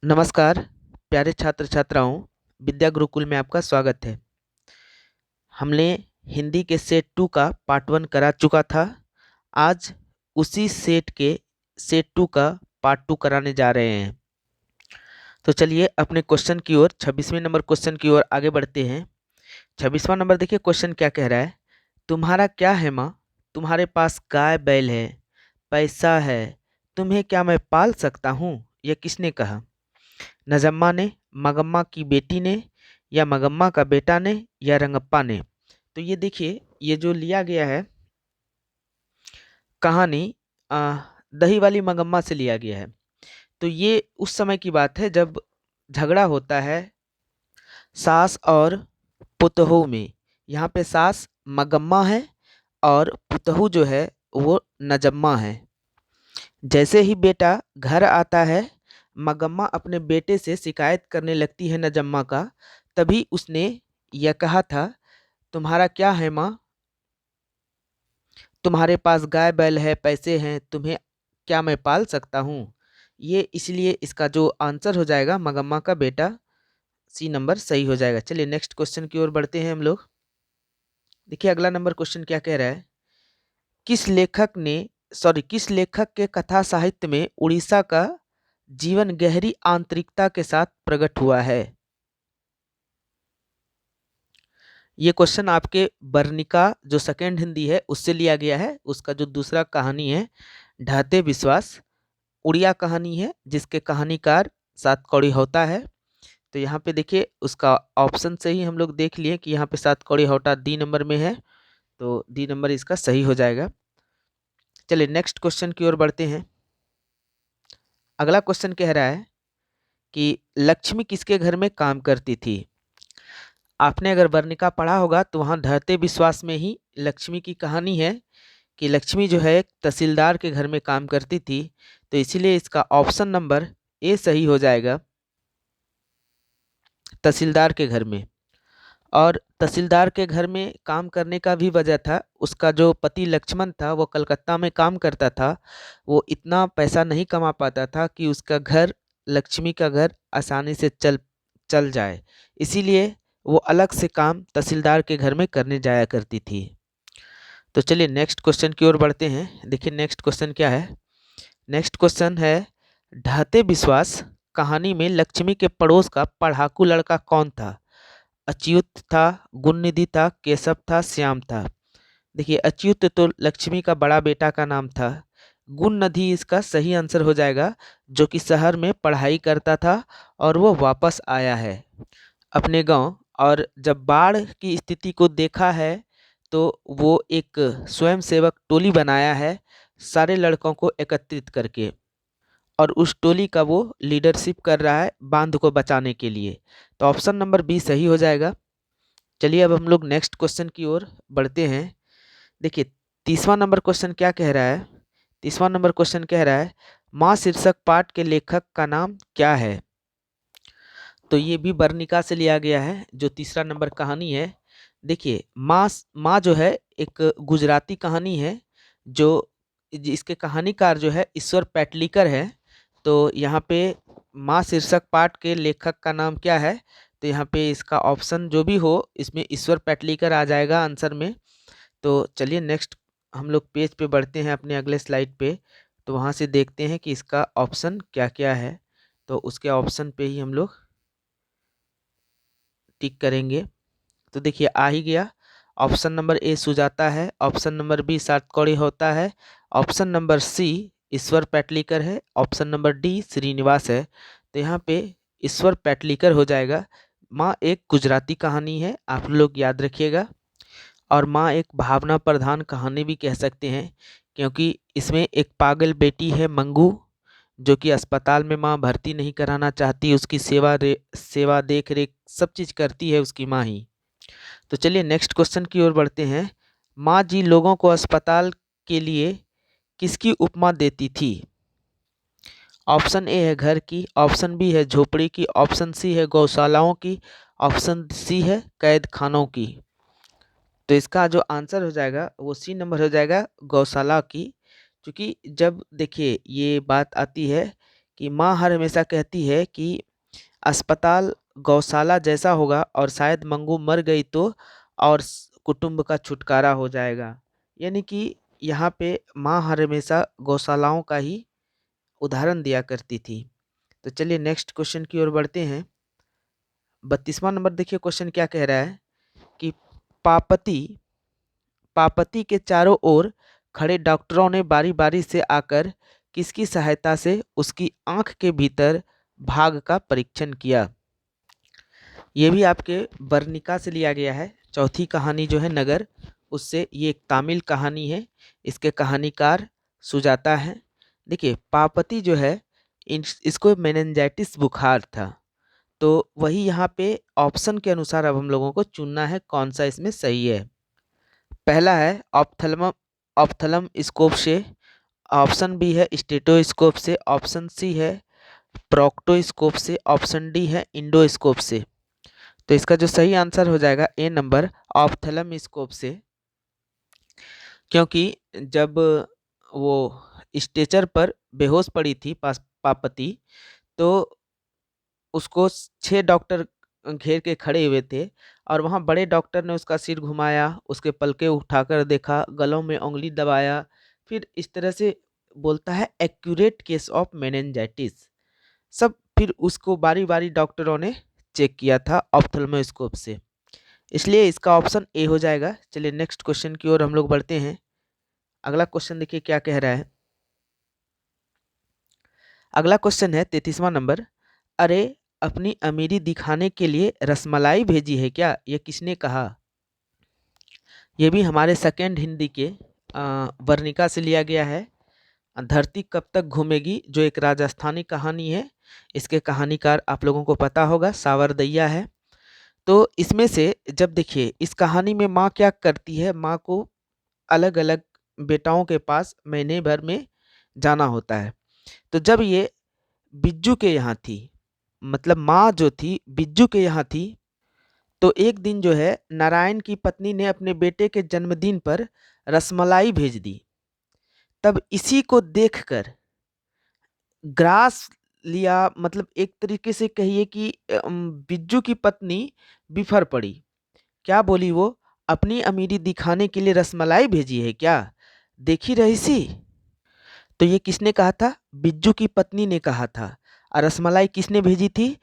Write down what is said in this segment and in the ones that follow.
नमस्कार प्यारे छात्र छात्राओं, विद्या गुरुकुल में आपका स्वागत है। हमने हिंदी के सेट 2 का पार्ट 1 करा चुका था। आज उसी सेट 2 का पार्ट 2 कराने जा रहे हैं। तो चलिए अपने क्वेश्चन की ओर 26वें नंबर क्वेश्चन की ओर आगे बढ़ते हैं। 26वां नंबर देखिए क्वेश्चन क्या कह रहा है। तुम्हारा क्या है माँ, तुम्हारे पास गाय बैल है, पैसा है, तुम्हें क्या मैं पाल सकता हूँ? यह किसने कहा? नजम्मा ने, मगम्मा की बेटी ने, या मगम्मा का बेटा ने, या रंगप्पा ने? तो ये देखिए, ये जो लिया गया है कहानी आ, दही वाली मगम्मा से लिया गया है। तो ये उस समय की बात है जब झगड़ा होता है सास और पुतोहू में। यहाँ पे सास मगम्मा है और पुतोहू जो है वो नजम्मा है। जैसे ही बेटा घर आता है, मगम्मा अपने बेटे से शिकायत करने लगती है नजम्मा का। तभी उसने यह कहा था, तुम्हारा क्या है माँ, तुम्हारे पास गाय बैल है, पैसे हैं, तुम्हें क्या मैं पाल सकता हूँ? ये इसलिए इसका जो आंसर हो जाएगा मगम्मा का बेटा, सी नंबर सही हो जाएगा। चलिए नेक्स्ट क्वेश्चन की ओर बढ़ते हैं हम लोग। देखिए अगला नंबर क्वेश्चन क्या कह रहा है। किस लेखक के कथा साहित्य में उड़ीसा का जीवन गहरी आंतरिकता के साथ प्रकट हुआ है? ये क्वेश्चन आपके वर्णिका जो सेकेंड हिंदी है उससे लिया गया है। उसका जो दूसरा कहानी है ढाते विश्वास, उड़िया कहानी है जिसके कहानीकार सात कौड़ी होता है। तो यहाँ पे देखिए उसका ऑप्शन से ही हम लोग देख लिए कि यहाँ पे सात कौड़ी होता डी नंबर में है। तो डी नंबर इसका सही हो जाएगा। चलिए नेक्स्ट क्वेश्चन की ओर बढ़ते हैं। अगला क्वेश्चन कह रहा है कि लक्ष्मी किसके घर में काम करती थी? आपने अगर वर्णिका पढ़ा होगा तो वहाँ ढहते विश्वास में ही लक्ष्मी की कहानी है कि लक्ष्मी जो है एक तहसीलदार के घर में काम करती थी। तो इसीलिए इसका ऑप्शन नंबर ए सही हो जाएगा, तहसीलदार के घर में। और तहसीलदार के घर में काम करने का भी वजह था, उसका जो पति लक्ष्मण था वो कलकत्ता में काम करता था। वो इतना पैसा नहीं कमा पाता था कि उसका घर, लक्ष्मी का घर आसानी से चल चल जाए। इसीलिए वो अलग से काम तहसीलदार के घर में करने जाया करती थी। तो चलिए नेक्स्ट क्वेश्चन की ओर बढ़ते हैं। देखिए नेक्स्ट क्वेश्चन क्या है। नेक्स्ट क्वेश्चन है, ढाते विश्वास कहानी में लक्ष्मी के पड़ोस का पढ़ाकू लड़का कौन था? अच्युत था, गुणनिधि था, केशव था, श्याम था? देखिए अच्युत तो लक्ष्मी का बड़ा बेटा का नाम था। गुणनिधि इसका सही आंसर हो जाएगा, जो कि शहर में पढ़ाई करता था और वो वापस आया है अपने गांव। और जब बाढ़ की स्थिति को देखा है तो वो एक स्वयंसेवक टोली बनाया है सारे लड़कों को एकत्रित करके, और उस टोली का वो लीडरशिप कर रहा है बांध को बचाने के लिए। तो ऑप्शन नंबर बी सही हो जाएगा। चलिए अब हम लोग नेक्स्ट क्वेश्चन की ओर बढ़ते हैं। देखिए तीसवां नंबर क्वेश्चन क्या कह रहा है। तीसवां नंबर क्वेश्चन कह रहा है, माँ शीर्षक पाठ के लेखक का नाम क्या है? तो ये भी वर्णिका से लिया गया है जो तीसरा नंबर कहानी है। देखिए माँ माँ जो है एक गुजराती कहानी है, जो इसके कहानीकार जो है ईश्वर पैटलीकर है। तो यहाँ पे माँ शीर्षक पाठ के लेखक का नाम क्या है? तो यहाँ पे इसका ऑप्शन जो भी हो इसमें ईश्वर पैटलीकर आ जाएगा आंसर में। तो चलिए नेक्स्ट हम लोग पेज पे बढ़ते हैं अपने अगले स्लाइड पे। तो वहाँ से देखते हैं कि इसका ऑप्शन क्या क्या है। तो उसके ऑप्शन पे ही हम लोग टिक करेंगे। तो देखिए आ ही गया। ऑप्शन नंबर ए सुजाता है, ऑप्शन नंबर बी सातकौड़ी होता है, ऑप्शन नंबर सी ईश्वर पैटलीकर है, ऑप्शन नंबर डी श्रीनिवास है। तो यहाँ पे ईश्वर पैटलीकर हो जाएगा। माँ एक गुजराती कहानी है, आप लोग याद रखिएगा। और माँ एक भावना प्रधान कहानी भी कह सकते हैं, क्योंकि इसमें एक पागल बेटी है मंगू, जो कि अस्पताल में माँ भर्ती नहीं कराना चाहती, उसकी सेवा देख रेख सब चीज़ करती है उसकी माँ ही। तो चलिए नेक्स्ट क्वेश्चन की ओर बढ़ते हैं। माँ जी लोगों को अस्पताल के लिए किसकी उपमा देती थी? ऑप्शन ए है घर की, ऑप्शन बी है झोपड़ी की, ऑप्शन सी है गौशालाओं की, ऑप्शन सी है कैद खानों की। तो इसका जो आंसर हो जाएगा वो सी नंबर हो जाएगा, गौशाला की। क्योंकि जब देखिए ये बात आती है कि माँ हर हमेशा कहती है कि अस्पताल गौशाला जैसा होगा और शायद मंगू मर गई तो और कुटुंब का छुटकारा हो जाएगा। यानी कि यहाँ पे माँ हर हमेशा गौशालाओं का ही उदाहरण दिया करती थी। तो चलिए नेक्स्ट क्वेश्चन की ओर बढ़ते हैं। 32वां नंबर देखिए क्वेश्चन क्या कह रहा है कि पापति पापति के चारों ओर खड़े डॉक्टरों ने बारी बारी से आकर किसकी सहायता से उसकी आंख के भीतर भाग का परीक्षण किया। ये भी आपके वर्णिका से लिया गया है। चौथी कहानी जो है नगर, उससे ये एक तमिल कहानी है। इसके कहानीकार सुजाता है। देखिए पापति जो है इसको मेनिंजाइटिस बुखार था। तो वही यहाँ पे ऑप्शन के अनुसार अब हम लोगों को चुनना है कौन सा इसमें सही है। पहला है ऑप्थलम स्कोप से, ऑप्शन बी है स्टेटोस्कोप से, ऑप्शन सी है प्रोक्टोस्कोप से, ऑप्शन डी है इंडोस्कोप से। तो इसका जो सही आंसर हो जाएगा ए नंबर ऑप्थलम स्कोप से। क्योंकि जब वो स्ट्रेचर पर बेहोश पड़ी थी पापति, तो उसको 6 डॉक्टर घेर के खड़े हुए थे और वहाँ बड़े डॉक्टर ने उसका सिर घुमाया, उसके पलके उठाकर देखा, गलों में उंगली दबाया, फिर इस तरह से बोलता है एक्यूरेट केस ऑफ मेनिंजाइटिस। सब फिर उसको बारी बारी डॉक्टरों ने चेक किया था ऑप्थेल्मोस्कोप से, इसलिए इसका ऑप्शन ए हो जाएगा। चलिए नेक्स्ट क्वेश्चन की ओर हम लोग बढ़ते हैं। अगला क्वेश्चन देखिए क्या कह रहा है। अगला क्वेश्चन है 33वां नंबर। अरे अपनी अमीरी दिखाने के लिए रसमलाई भेजी है क्या, ये किसने कहा। ये भी हमारे सेकेंड हिंदी के वर्णिका से लिया गया है। धरती कब तक घूमेगी जो एक राजस्थानी कहानी है। इसके कहानीकार आप लोगों को पता होगा सावरदैया है। तो इसमें से जब देखिए इस कहानी में माँ क्या करती है, माँ को अलग अलग बेटाओं के पास महीने भर में जाना होता है। तो जब ये बिज्जू के यहाँ थी, मतलब माँ जो थी बिज्जू के यहाँ थी, तो एक दिन जो है नारायण की पत्नी ने अपने बेटे के जन्मदिन पर रसमलाई भेज दी। तब इसी को देखकर ग्रास लिया, मतलब एक तरीके से कहिए कि बिज्जू की पत्नी बिफर पड़ी। क्या बोली वो, अपनी अमीरी दिखाने के लिए रसमलाई भेजी है क्या, देखी रईसी। तो ये किसने कहा था, बिज्जू की पत्नी ने कहा था। और रसमलाई किसने भेजी थी,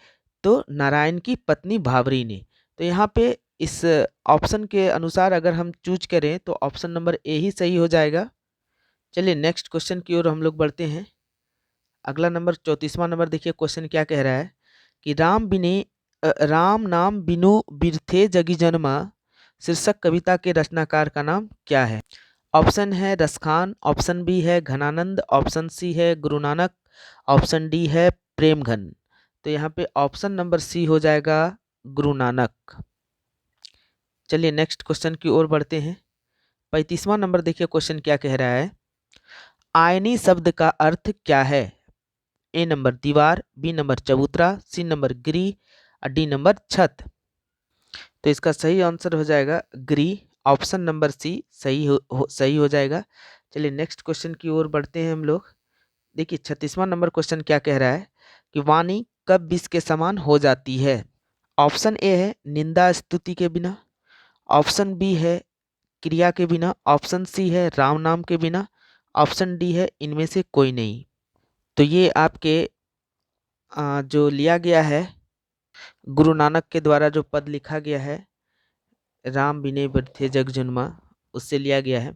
तो नारायण की पत्नी भावरी ने। तो यहाँ पे इस ऑप्शन के अनुसार अगर हम चूज करें तो ऑप्शन नंबर ए ही सही हो जाएगा। चलिए नेक्स्ट क्वेश्चन की ओर हम लोग बढ़ते हैं। अगला नंबर 34वां नंबर देखिए क्वेश्चन क्या कह रहा है कि राम नाम बिनु बिरथे जगी जन्मा शीर्षक कविता के रचनाकार का नाम क्या है। ऑप्शन है रसखान, ऑप्शन बी है घनानंद, ऑप्शन सी है गुरु नानक, ऑप्शन डी है प्रेमघन। तो यहाँ पे ऑप्शन नंबर सी हो जाएगा गुरु नानक। चलिए नेक्स्ट क्वेश्चन की ओर बढ़ते हैं। 35वां नंबर देखिए क्वेश्चन क्या कह रहा है। आयनी शब्द का अर्थ क्या है। ए नंबर दीवार, बी नंबर चबूतरा, सी नंबर गिरी और डी नंबर छत। तो इसका सही आंसर हो जाएगा गिरी, ऑप्शन नंबर सी सही हो जाएगा। चलिए नेक्स्ट क्वेश्चन की ओर बढ़ते हैं हम लोग। देखिए 36वां नंबर क्वेश्चन क्या कह रहा है कि वाणी कब विष के समान हो जाती है। ऑप्शन ए है निंदा स्तुति के बिना, ऑप्शन बी है क्रिया के बिना, ऑप्शन सी है राम नाम के बिना, ऑप्शन डी है इनमें से कोई नहीं। तो ये आपके जो लिया गया है गुरु नानक के द्वारा जो पद लिखा गया है राम बिने बिरथे जग जन्मा, उससे लिया गया है।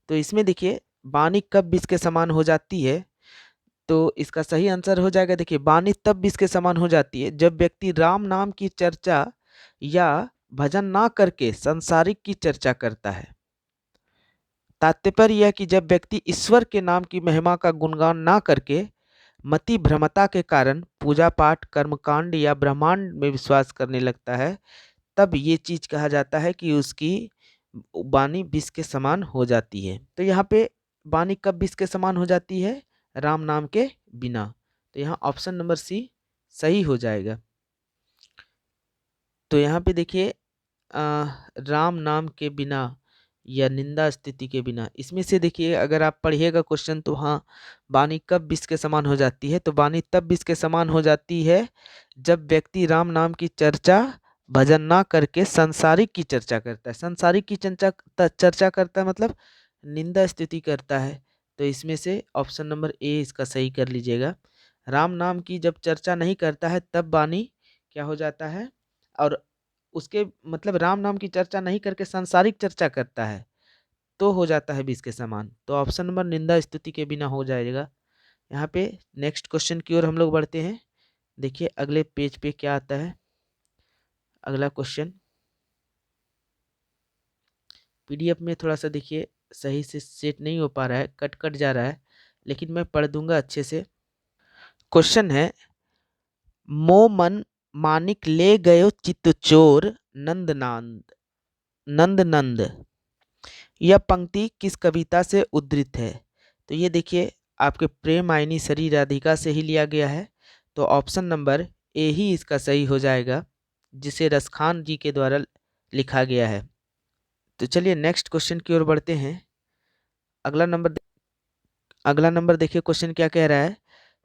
तो इसमें देखिए वाणी कब विष के समान हो जाती है, तो इसका सही आंसर हो जाएगा। देखिए वाणी तब विष के समान हो जाती है जब व्यक्ति राम नाम की चर्चा या भजन ना करके संसारिक की चर्चा करता है। तात्पर्य यह कि जब व्यक्ति ईश्वर के नाम की महिमा का गुणगान ना करके मति भ्रमता के कारण पूजा पाठ कर्मकांड या ब्रह्मांड में विश्वास करने लगता है, तब ये चीज कहा जाता है कि उसकी वाणी विष के समान हो जाती है। तो यहाँ पे वाणी कब विष के समान हो जाती है, राम नाम के बिना। तो यहाँ ऑप्शन नंबर सी सही हो जाएगा। तो यहाँ पे देखिए राम नाम के बिना या निंदा स्तुति के बिना। इसमें से देखिए अगर आप पढ़िएगा क्वेश्चन तो हाँ, वाणी कब विष के समान हो जाती है, तो वाणी तब विष के समान हो जाती है जब व्यक्ति राम नाम की चर्चा भजन ना करके संसारिक की चर्चा करता है। संसारिक की चर्चा करता है मतलब निंदा स्तुति करता है। तो इसमें से ऑप्शन नंबर ए इसका सही कर लीजिएगा। राम नाम की जब चर्चा नहीं करता है तब वाणी क्या हो जाता है, और उसके मतलब राम नाम की चर्चा नहीं करके सांसारिक चर्चा करता है तो हो जाता है विष के समान। तो ऑप्शन नंबर निंदा स्तुति के बिना हो जाएगा। यहाँ पे नेक्स्ट क्वेश्चन की ओर हम लोग बढ़ते हैं। देखिए अगले पेज पे क्या आता है। अगला क्वेश्चन पीडीएफ में थोड़ा सा देखिए सही से सेट नहीं हो पा रहा है, कट कट जा रहा है, लेकिन मैं पढ़ दूंगा अच्छे से। क्वेश्चन है, मो मन मानिक ले गयो चित चोर नंद नंद। यह पंक्ति किस कविता से उद्धृत है? तो ये देखिए आपके प्रेम आईनी सरी राधिका से ही लिया गया है। तो ऑप्शन नंबर ए ही इसका सही हो जाएगा, जिसे रसखान जी के द्वारा लिखा गया है। तो चलिए नेक्स्ट क्वेश्चन की ओर बढ़ते हैं। अगला नंबर देखिए क्वेश्चन क्या कह रहा है।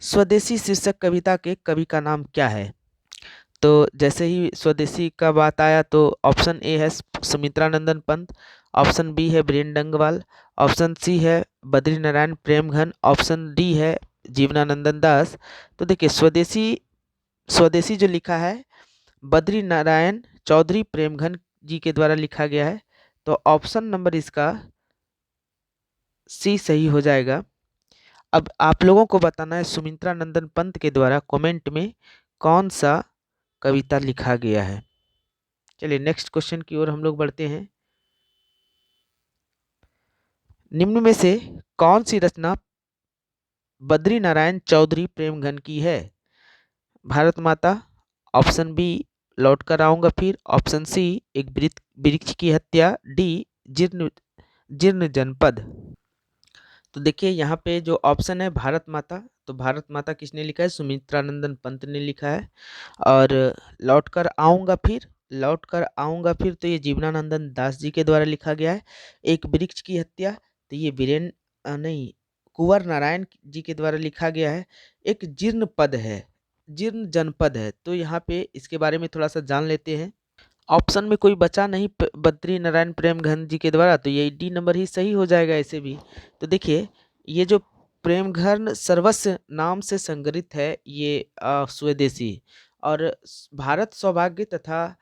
स्वदेशी शीर्षक कविता के कवि का नाम क्या है? तो जैसे ही स्वदेशी का बात आया तो ऑप्शन ए है सुमित्रा नंदन पंत, ऑप्शन बी है बीरेन डंगवाल, ऑप्शन सी है बद्री नारायण प्रेमघन, ऑप्शन डी है जीवनानंदन दास। तो देखिए स्वदेशी स्वदेशी जो लिखा है बद्री नारायण चौधरी प्रेमघन जी के द्वारा लिखा गया है। तो ऑप्शन नंबर इसका सी सही हो जाएगा। अब आप लोगों को बताना है सुमित्रा नंदन पंत के द्वारा कमेंट में कौन सा कविता लिखा गया है। चलिए नेक्स्ट क्वेश्चन की ओर हम लोग बढ़ते हैं। निम्न में से कौन सी रचना बद्री नारायण चौधरी प्रेमघन की है? भारत माता, ऑप्शन बी लौट कर आऊंगा फिर, ऑप्शन सी एक वृक्ष की हत्या, डी जीर्ण जीर्ण जनपद। तो देखिए यहाँ पे जो ऑप्शन है भारत माता, तो भारत माता किसने लिखा है? सुमित्रानंदन पंत ने लिखा है। और लौट कर आऊंगा फिर तो ये जीवनानंदन दास जी के द्वारा लिखा गया है। एक वृक्ष की हत्या तो ये नहीं कुंवर नारायण जी के द्वारा लिखा गया है। एक जीर्ण पद है, जीर्ण जनपद है। तो यहाँ पे इसके बारे में थोड़ा सा जान लेते हैं। ऑप्शन में कोई बचा नहीं बद्री नारायण प्रेमघन जी के द्वारा, तो ये डी नंबर ही सही हो जाएगा ऐसे भी। तो देखिए ये जो प्रेमघन सर्वस्व नाम से संग्रहित है ये स्वदेशी, और भारत सौभाग्य तथा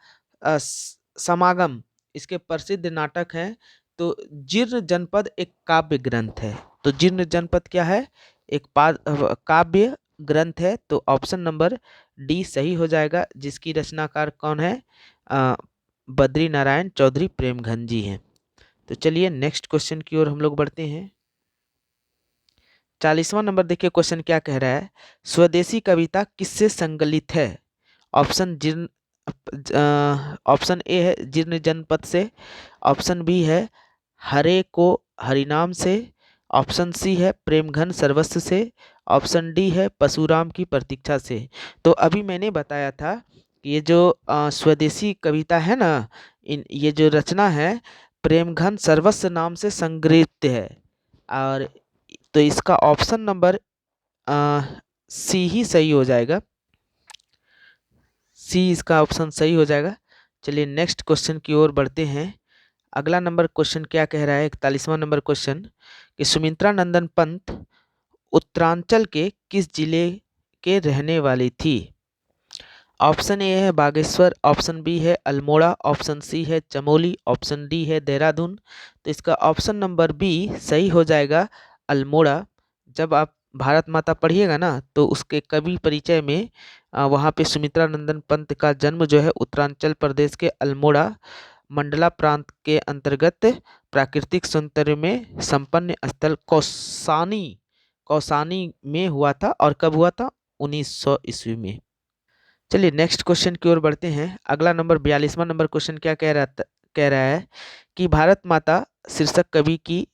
समागम इसके प्रसिद्ध नाटक हैं। तो जीर्ण जनपद एक काव्य ग्रंथ है। तो जीर्ण जनपद क्या है? एक काव्य ग्रंथ है। तो ऑप्शन नंबर डी सही हो जाएगा, जिसकी रचनाकार कौन है? बद्री नारायण चौधरी प्रेमघन जी हैं। तो चलिए नेक्स्ट क्वेश्चन की ओर हम लोग बढ़ते हैं। 40वां नंबर देखिए क्वेश्चन क्या कह रहा है। स्वदेशी कविता किससे संकलित है? ऑप्शन ऑप्शन ए है जीर्ण जनपद से, ऑप्शन बी है हरे को हरिनाम से, ऑप्शन सी है प्रेमघन सर्वस्व से, ऑप्शन डी है परशुराम की प्रतीक्षा से। तो अभी मैंने बताया था कि ये जो स्वदेशी कविता है ना, ये जो रचना है प्रेमघन सर्वस्व नाम से संग्रहित है। और तो इसका ऑप्शन नंबर सी ही सही हो जाएगा, सी इसका ऑप्शन सही हो जाएगा। चलिए नेक्स्ट क्वेश्चन की ओर बढ़ते हैं। अगला नंबर क्वेश्चन क्या कह रहा है? 41वां नंबर क्वेश्चन कि सुमित्रा नंदन पंत उत्तरांचल के किस जिले के रहने वाली थी? ऑप्शन ए है बागेश्वर, ऑप्शन बी है अल्मोड़ा, ऑप्शन सी है चमोली, ऑप्शन डी है देहरादून। तो इसका ऑप्शन नंबर बी सही हो जाएगा, अल्मोड़ा। जब आप भारत माता पढ़िएगा ना तो उसके कवि परिचय में वहाँ पे सुमित्रा नंदन पंत का जन्म जो है उत्तरांचल प्रदेश के अल्मोड़ा मंडला प्रांत के अंतर्गत प्राकृतिक सौंदर्य में संपन्न स्थल कौसानी में हुआ था। और कब हुआ था? 1900 ईस्वी में। चलिए नेक्स्ट क्वेश्चन की ओर बढ़ते हैं। अगला नंबर 42वां नंबर क्वेश्चन क्या कह रहा है कि भारत माता शीर्षक कवि की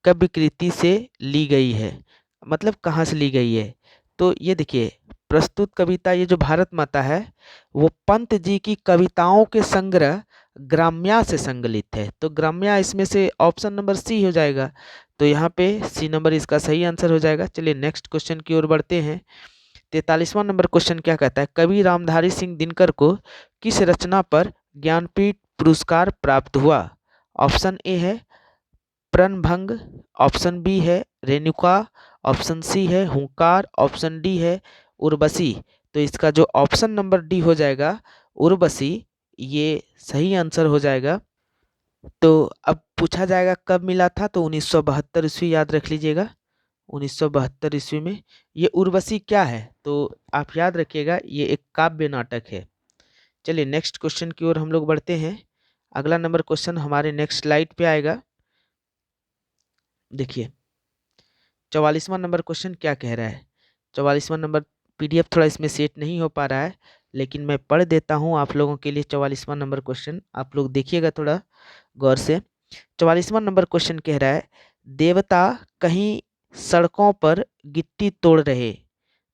काव्य कृति से ली गई है, मतलब कहाँ से ली गई है? तो ये देखिए प्रस्तुत कविता, ये जो भारत माता है वो पंत जी की कविताओं के संग्रह ग्राम्या से संकलित है। तो ग्राम्या इसमें से ऑप्शन नंबर सी हो जाएगा। तो यहाँ पे सी नंबर इसका सही आंसर हो जाएगा। चलिए नेक्स्ट क्वेश्चन की ओर बढ़ते हैं। 43वां नंबर क्वेश्चन क्या कहता है, कवि रामधारी सिंह दिनकर को किस रचना पर ज्ञानपीठ पुरस्कार प्राप्त हुआ? ऑप्शन ए है प्रणभंग, ऑप्शन बी है रेणुका, ऑप्शन सी है हुंकार, ऑप्शन डी है उर्वशी। तो इसका जो ऑप्शन नंबर डी हो जाएगा उर्वशी, ये सही आंसर हो जाएगा। तो अब पूछा जाएगा कब मिला था, तो 1972 ईस्वी याद रख लीजिएगा। 1972 ईस्वी में ये उर्वशी क्या है, तो आप याद रखिएगा ये एक काव्य नाटक है। चलिए नेक्स्ट क्वेश्चन की ओर हम लोग बढ़ते हैं। अगला नंबर क्वेश्चन हमारे नेक्स्ट स्लाइड पे आएगा। देखिए 44वां नंबर क्वेश्चन क्या कह रहा है। 44वां नंबर पीडीएफ थोड़ा इसमें सेट नहीं हो पा रहा है, लेकिन मैं पढ़ देता हूँ आप लोगों के लिए। 44वां नंबर क्वेश्चन आप लोग देखिएगा थोड़ा गौर से। 44वां नंबर क्वेश्चन कह रहा है, देवता कहीं सड़कों पर गिट्टी तोड़ रहे,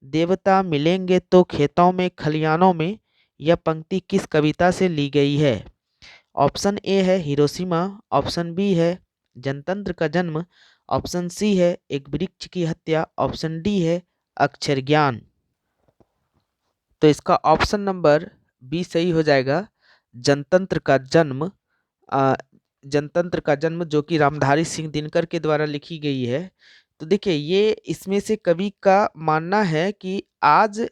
देवता मिलेंगे तो खेतों में खलियानों में, यह पंक्ति किस कविता से ली गई है? ऑप्शन ए है हिरोशिमा, ऑप्शन बी है जनतंत्र का जन्म, ऑप्शन सी है एक वृक्ष की हत्या, ऑप्शन डी है अक्षर ज्ञान। तो इसका ऑप्शन नंबर बी सही हो जाएगा, जनतंत्र का जन्म। जनतंत्र का जन्म जो कि रामधारी सिंह दिनकर के द्वारा लिखी गई है। तो देखिए ये इसमें से कवि का मानना है कि आज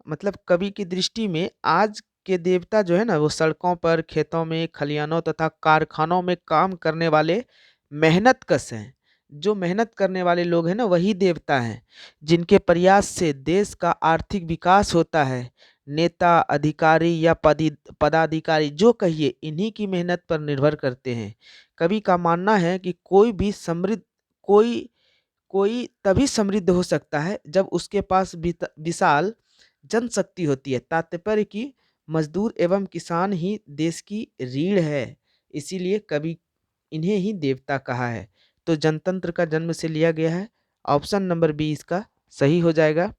मतलब कवि की दृष्टि में आज के देवता जो है ना वो सड़कों पर, खेतों में, खलियानों तथा कारखानों में काम करने वाले मेहनत कश हैं। जो मेहनत करने वाले लोग हैं ना वही देवता हैं, जिनके प्रयास से देश का आर्थिक विकास होता है। नेता, अधिकारी या पदाधिकारी जो कहिए इन्हीं की मेहनत पर निर्भर करते हैं। कवि का मानना है कि कोई कोई तभी समृद्ध हो सकता है जब उसके पास विशाल जनशक्ति होती है। तात्पर्य कि मजदूर एवं किसान ही देश की रीढ़ है, इसीलिए कवि इन्हें ही देवता कहा है। तो जनतंत्र का जन्म से लिया गया है। ऑप्शन नंबर बी इसका सही हो जाएगा।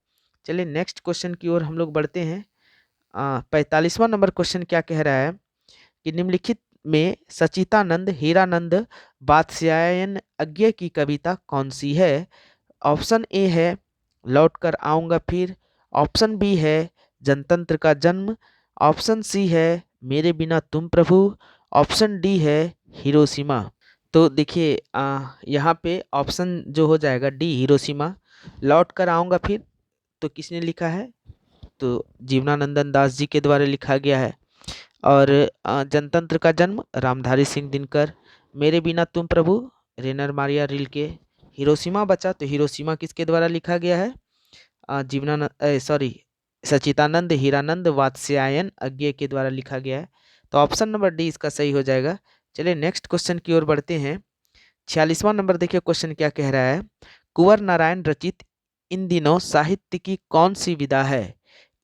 चलिए नेक्स्ट क्वेश्चन की ओर हम लोग बढ़ते हैं। 45वां नंबर क्वेश्चन क्या कह रहा है कि निम्नलिखित में सचितानंद हीरानंद वात्स्यायन अज्ञे की कविता कौन सी है? ऑप्शन ए है लौट कर आऊँगा फिर, ऑप्शन बी है जनतंत्र का जन्म, ऑप्शन सी है मेरे बिना तुम प्रभु, ऑप्शन डी है हिरोशिमा। तो देखिए यहाँ पे ऑप्शन जो हो जाएगा डी हिरोशिमा। लौट कर आऊँगा फिर तो किसने लिखा है, तो जीवनानंदन दास जी के द्वारा लिखा गया है। और जनतंत्र का जन्म रामधारी सिंह दिनकर, मेरे बिना तुम प्रभु रेनर मारिया रिल्के, हिरोशिमा बचा तो हिरोशिमा किसके द्वारा लिखा गया है, सचितानंद हीरानंद वात्स्यायन अज्ञे के द्वारा लिखा गया है। तो ऑप्शन नंबर डी इसका सही हो जाएगा। चलिए नेक्स्ट क्वेश्चन की ओर बढ़ते हैं। 46वां नंबर देखिए क्वेश्चन क्या कह रहा है, कुंवर नारायण रचित इन दिनों साहित्य की कौन सी विधा है?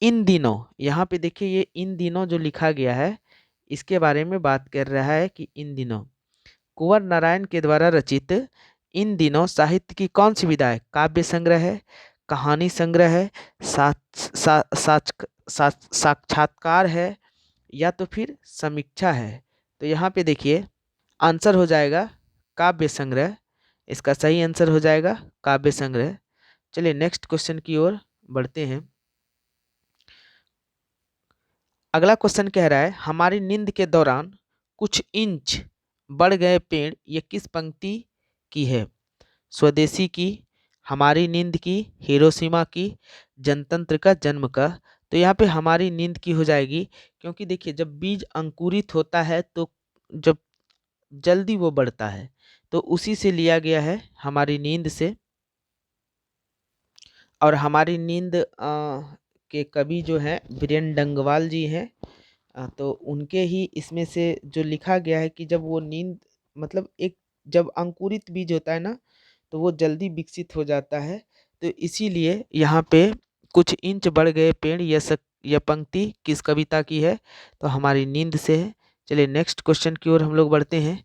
इन दिनों, यहाँ पे देखिए ये इन दिनों जो लिखा गया है इसके बारे में बात कर रहा है कि इन दिनों कुंवर नारायण के द्वारा रचित इन दिनों साहित्य की कौन सी विधा है? काव्य संग्रह है, कहानी संग्रह है, साक्षात्कार है, या तो फिर समीक्षा है। तो यहाँ पे देखिए आंसर हो जाएगा काव्य संग्रह। इसका सही आंसर हो जाएगा काव्य संग्रह। चलिए नेक्स्ट क्वेश्चन की ओर बढ़ते हैं। अगला क्वेश्चन कह रहा है, हमारी नींद के दौरान कुछ इंच बढ़ गए पेड़, ये किस पंक्ति की है? स्वदेशी की, हमारी नींद की, हिरोशिमा की, जनतंत्र का जन्म का। तो यहाँ पे हमारी नींद की हो जाएगी, क्योंकि देखिए जब बीज अंकुरित होता है तो जब जल्दी वो बढ़ता है, तो उसी से लिया गया है हमारी नींद से। और हमारी नींद के कवि जो हैं बीरेन डंगवाल जी हैं। तो उनके ही इसमें से जो लिखा गया है कि जब वो नींद मतलब एक जब अंकुरित बीज होता है ना तो वो जल्दी विकसित हो जाता है। तो इसीलिए यहाँ पे कुछ इंच बढ़ गए पेड़, यह पंक्ति किस कविता की है? तो हमारी नींद से है। चलिए नेक्स्ट क्वेश्चन की ओर हम लोग बढ़ते हैं।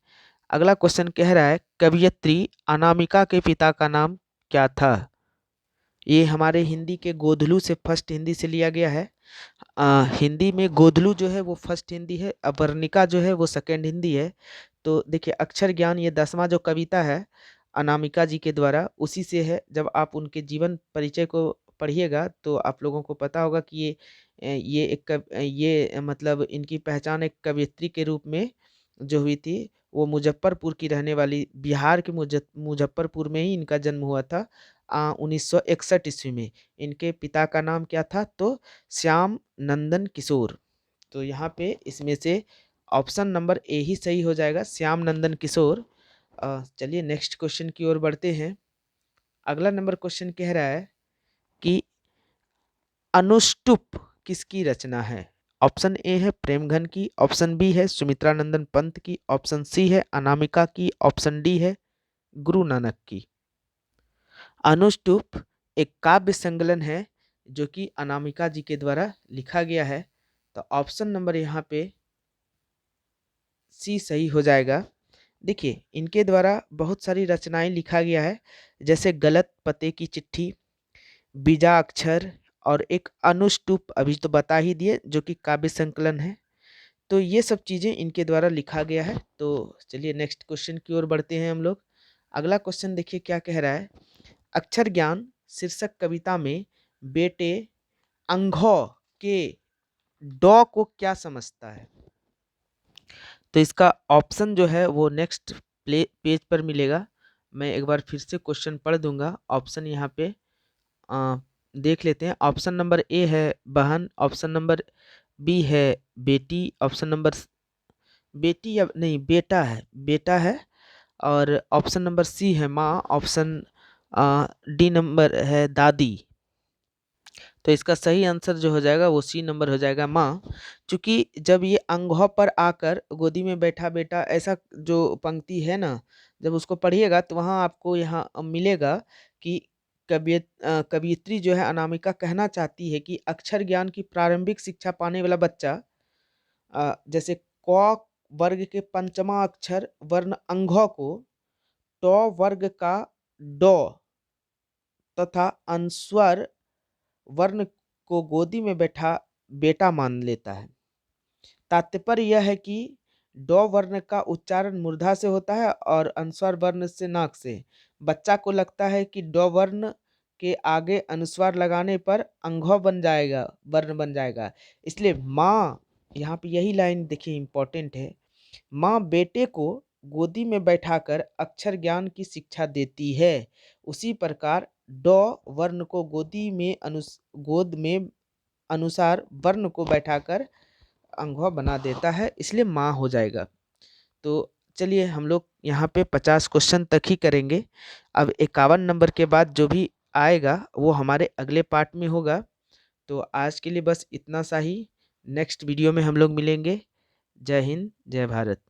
अगला क्वेश्चन कह रहा है, कवयित्री अनामिका के पिता का नाम क्या था? ये हमारे हिंदी के गोधलू से फर्स्ट हिंदी से लिया गया है। हिंदी में गोधलू जो है वो फर्स्ट हिंदी है, अपर्णिका जो है वो सेकंड हिंदी है। तो देखिए अक्षर ज्ञान ये 10वां जो कविता है अनामिका जी के द्वारा उसी से है। जब आप उनके जीवन परिचय को पढ़िएगा तो आप लोगों को पता होगा कि ये मतलब इनकी पहचान एक कवयित्री के रूप में जो हुई थी, वो मुजफ्फरपुर की रहने वाली, बिहार के मुजफ्फरपुर में ही इनका जन्म हुआ था 1961 ईस्वी में। इनके पिता का नाम क्या था? तो श्याम नंदन किशोर। तो यहाँ पे इसमें से ऑप्शन नंबर ए ही सही हो जाएगा, श्याम नंदन किशोर। चलिए नेक्स्ट क्वेश्चन की ओर बढ़ते हैं। अगला नंबर क्वेश्चन कह रहा है कि अनुष्टुप किसकी रचना है? ऑप्शन ए है प्रेमघन की, ऑप्शन बी है सुमित्रा नंदन पंत की, ऑप्शन सी है अनामिका की, ऑप्शन डी है गुरु नानक की। अनुष्टुप एक काव्य संकलन है जो कि अनामिका जी के द्वारा लिखा गया है। तो ऑप्शन नंबर यहाँ पे सी सही हो जाएगा। देखिए इनके द्वारा बहुत सारी रचनाएं लिखा गया है, जैसे गलत पते की चिट्ठी, बीजा अक्षर और एक अनुष्टुप अभी तो बता ही दिए जो कि काव्य संकलन है। तो ये सब चीज़ें इनके द्वारा लिखा गया है। तो चलिए नेक्स्ट क्वेश्चन की ओर बढ़ते हैं हम लोग। अगला क्वेश्चन देखिए क्या कह रहा है। अक्षर ज्ञान शीर्षक कविता में बेटे अंघौ के डॉ को क्या समझता है? तो इसका ऑप्शन जो है वो नेक्स्ट पेज पर मिलेगा। मैं एक बार फिर से क्वेश्चन पढ़ दूंगा। ऑप्शन यहाँ पे देख लेते हैं। ऑप्शन नंबर ए है बहन, ऑप्शन नंबर बी है बेटी, ऑप्शन नंबर बेटी या नहीं बेटा है, और ऑप्शन नंबर सी है माँ, ऑप्शन डी नंबर है दादी। तो इसका सही आंसर जो हो जाएगा वो सी नंबर हो जाएगा माँ। क्योंकि जब ये अंगों पर आकर गोदी में बैठा बेटा ऐसा जो पंक्ति है ना, जब उसको पढ़िएगा तो वहाँ आपको यहाँ मिलेगा कि कवियत्री जो है अनामिका कहना चाहती है कि अक्षर ज्ञान की प्रारंभिक शिक्षा पाने वाला बच्चा जैसे क वर्ग के पंचमा अक्षर वर्ण अंघ को ट वर्ग का ड तथा अनुस्वर वर्ण को गोदी में बैठा बेटा मान लेता है। तात्पर्य यह है कि ड वर्ण का उच्चारण मूर्धा से होता है और अनुस्वार वर्ण से नाक से। बच्चा को लगता है कि ड वर्ण के आगे अनुस्वार लगाने पर अंघ बन जाएगा, वर्ण बन जाएगा। इसलिए माँ, यहाँ पे यही लाइन देखिए इम्पोर्टेंट है, माँ बेटे को गोदी में बैठाकर अक्षर ज्ञान की शिक्षा देती है। उसी प्रकार ड वर्ण को गोद में अनुसार वर्ण को बैठाकर अंघवा बना देता है, इसलिए माँ हो जाएगा। तो चलिए हम लोग यहाँ पे 50 क्वेश्चन तक ही करेंगे। अब 51 नंबर के बाद जो भी आएगा वो हमारे अगले पार्ट में होगा। तो आज के लिए बस इतना सा ही। नेक्स्ट वीडियो में हम लोग मिलेंगे। जय हिंद, जय भारत।